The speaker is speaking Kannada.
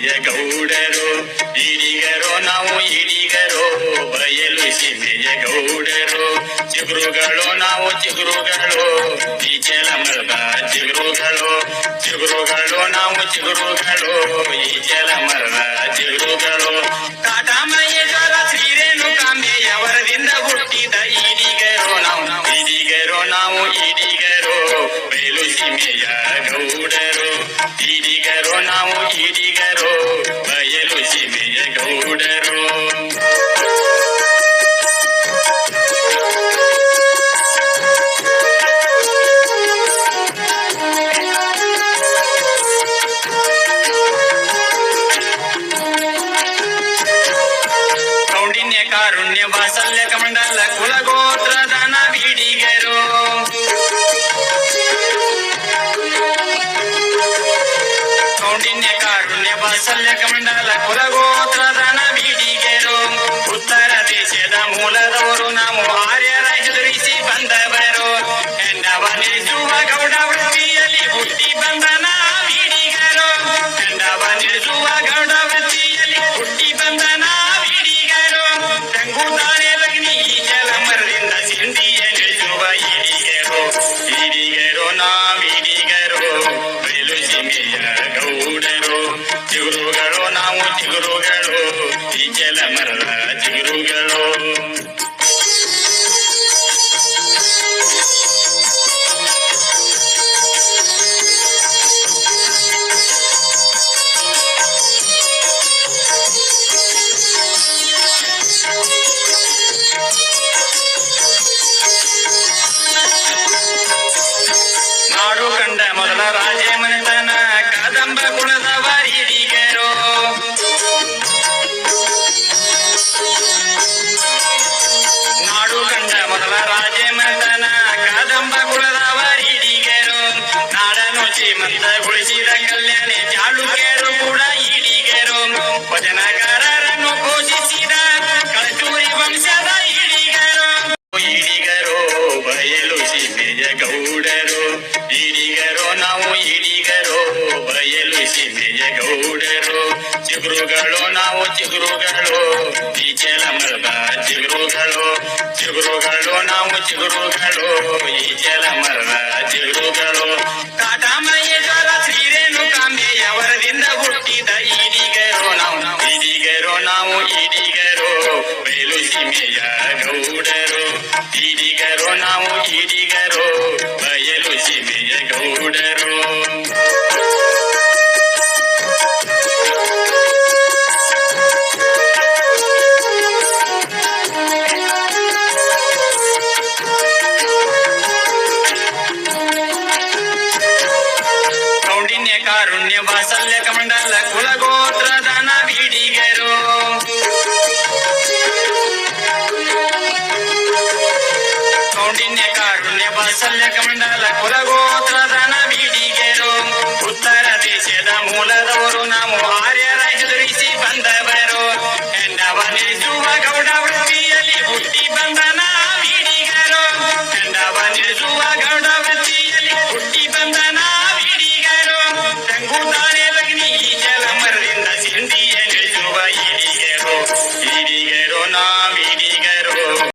ಸೀಮೆಯ ಗೌಡರು, ಈಡಿಗರೋ ನಾವು ಈಡಿಗರೋ, ಬಯಲು ಸೀಮೆಯ ಗೌಡರು, ಚಿಗುರುಗಳು ನಾವು ಚಿಗುರುಗಳು, ಈ ಜಲಮರದ ಚಿಗುರುಗಳು, ಚಿಗುರುಗಳು ನಾವು ಚಿಗುರುಗಳು, ಈ ಜಲಮರದ ಚಿಗುರುಗಳು. ಕಾಟಮಯ್ಯೇಶ್ವರ ಶ್ರೀರೇಣುಕಾಂಬೆಯವರದಿಂದ ಹುಟ್ಟಿದ ಈಡಿಗರೋ ನಾವು, ಈಡಿಗರೋ ನಾವು ಈಡಿಗರೋ, ಬಯಲು ಸೀಮೆಯ ಗೌಡರು, ಈಡಿಗರೋ ನಾವು ಈಡಿಗರೋ, ಬಯಲು ಸೀಮೆಯ ಗೌಡರು. ಕೌಂಡಿನ್ಯ ಕಾರುಣ್ಯ ವಾತ್ಸಲ್ಯ ಕಮಂಡಲ ಕುಲಗೋತ್ರದ ನಾವೀಡಿಗರು, ಕೌಂಡಿನ್ಯ ಕಾರುಣ್ಯ ವಾತ್ಸಲ್ಯ ಕಮಂಡಲ ಕುಲಗೋತ್ರದ ನಾವೀಡಿಗರು, ಉತ್ತರ ದೇಶದ ಮೂಲದವರು ನಾವು ಆರ್ಯರ ಹೆದರಿಸಿ ಬಂದವರು, ಹೆಂಡವ ನಿಲ್ಲಿಸುವ ಗೌಡ ವೃತ್ತಿಯಲ್ಲಿ ಹುಟ್ಟಿ ಬಂದ ನಾವೀಡಿಗರು, ಹೆಂಡವ ನಿಲ್ಲಿಸುವ ಗೌಡ ವೃತ್ತಿಯಲ್ಲಿ ಹುಟ್ಟಿ ಬಂದ ನಾವೀಡಿಗರು, ತಂಗುತ್ತಾನೆ ಲಗ್ನಿ ಈ ಜಲಮರದಿಂದ ಸಿಂಧಿಯ ನಿಲ್ಲಿಸುವ ಈಡಿಗರು, ಈಡಿಗರು ನಾವೀಡಿಗರು, ಬಯಲು ಸೀಮೆಯ ಗೌಡರು, ಚಿಗುರುಗಳು ನಾವು ಚಿಗುರುಗಳು, ಈ ಜಲಮರದ ಚಿಗುರುಗಳು. ನಾಡು ಕಂಡ ಮೊದಲ ರಾಜೇ ಮನೆತನ ಕದಂಬ ಕುಲದವರೀಡಿಗರು, ನಾಡು ಕಂಡ ಮೊದಲ ರಾಜೇ ಮನೆತನ ಕದಂಬ ಕುಲದವರೀಡಿಗರು, ನಾಡನ್ನು ಶ್ರೀಮಂತಗೊಳಿಸಿದ ಕಲ್ಯಾಣಿ ಚಾಲುಕ್ಯರು ಕೂಡ ಈಡಿಗರು, ವಚನಕಾರರನ್ನು ಘೋಷಿಸಿದ ಕಸ್ತೂರಿ ವಂಶದ ಈಡಿಗರು, ಈಡಿಗರು ಬಯಲು ಸೀಮೆಯ ಗೌಡರು, ಈಡಿಗರೋ ನಾವು ಈಡಿಗರೋ, ಬಯಲು ಸೀಮೆಯ ಗೌಡರು, ಚಿಗುರುಗಳು ನಾವು ಚಿಗುರುಗಳು, ಈ ಜಲಮರದ ಚಿಗುರುಗಳು, ಚಿಗುರುಗಳು ನಾವು ಚಿಗುರುಗಳು, ಈ ಜಲಮರದ ಚಿಗುರುಗಳು. ಕಾಟಮಯ್ಯೇಶ್ವರ ಶ್ರೀರೇಣುಕಾಂಬೆಯವರದಿಂದ ಹುಟ್ಟಿದ ಈಡಿಗರೋ ನಾವು, ಈಡಿಗರೋ ನಾವು ಈಡಿಗರೋ, ಬಯಲು ಸೀಮೆಯ ಗೌಡರು, ಈಡಿಗರೋ ನಾವು ಈಡಿಗರೋ, ಬಯಲು ಸೀಮೆಯ ಗೌಡರು. ಕೌಂಡಿನ್ಯ ಕಾರುಣ್ಯ ವಾತ್ಸಲ್ಯ ಕಮಂಡಲ ಕುಲಗೋತ್ರದ ನಾವೀಡಿಗರು, ಕೌಂಡಿನ್ಯ ಕಾರುಣ್ಯ ವಾತ್ಸಲ್ಯ ಕಮಂಡಲ